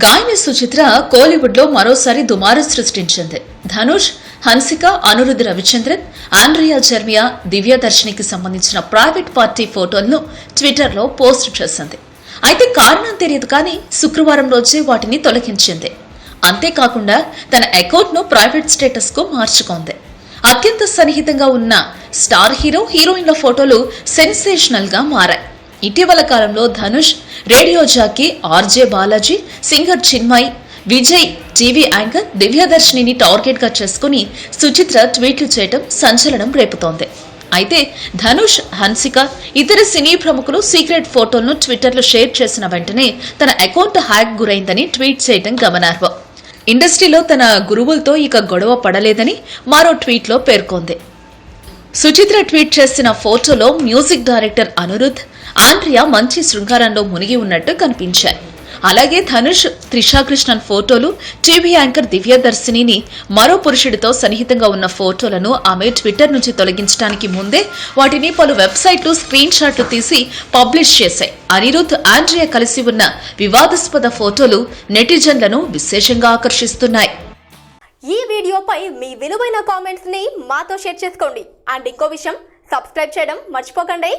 గాయని సుచిత్ర కోలీవుడ్ లో మరోసారి దుమారం సృష్టించింది. ధనుష్, హన్సిక, అనిరుద్ రవిచంద్రన్, ఆండ్రియా జెర్మియా, దివ్యదర్శినికి సంబంధించిన ప్రైవేట్ పార్టీ ఫోటోలను ట్విట్టర్ లో పోస్ట్ చేసింది. అయితే కారణం తెలియదు కానీ శుక్రవారం రోజే వాటిని తొలగించింది. అంతేకాకుండా తన అకౌంట్ ను ప్రైవేట్ స్టేటస్ కు మార్చుకుంది. అత్యంత సన్నిహితంగా ఉన్న స్టార్ హీరో, హీరోయిన్ల ఫోటోలు సెన్సేషనల్ గా మారాయి. ఇటీవల కాలంలో Dhanush, radio jockey RJ Balaji, singer Chinmayi, Vijay, TV anchor దివ్యదర్శినిని టార్గెట్ గా చేసుకుని సుచిత్ర ట్వీట్లు చేయడం సంచలనం రేపుతోంది. అయితే ధనుష్, హన్సిక, ఇతర సినీ ప్రముఖులు సీక్రెట్ ఫోటోలను ట్విట్టర్లో షేర్ చేసిన వెంటనే తన అకౌంట్ హ్యాక్ గురైందని ట్వీట్ చేయడం గమనార్హం. ఇండస్ట్రీలో తన గురువులతో ఇక గొడవ పడలేదని మరో ట్వీట్లో పేర్కొంది. సుచిత్ర ట్వీట్ చేసిన ఫోటోలో మ్యూజిక్ డైరెక్టర్ అనిరుద్, ఆండ్రియా మంచి శృంగారంలో మునిగి ఉన్నట్టు కనిపించాయి. అలాగే ధనుష్, త్రిషాకృష్ణన్ ఫోటోలు, టీవీ యాంకర్ దివ్యదర్శినిని మరో పురుషుడితో సన్నిహితంగా ఉన్న ఫోటోలను ఆమె ట్విట్టర్ నుంచి తొలగించడానికి ముందే వాటిని పలు వెబ్సైట్లు స్క్రీన్ షాట్లు తీసి పబ్లిష్ చేశాయి. అనిరుద్, ఆండ్రియా కలిసి ఉన్న వివాదాస్పద ఫోటోలు నెటిజన్లను విశేషంగా ఆకర్షిస్తున్నాయి. ఈ వీడియోపై మీ విలువైన కామెంట్స్ ని మాతో షేర్ చేసుకోండి. అండ్ ఇంకో విషయం, సబ్స్క్రైబ్ చేయడం మర్చిపోకండి.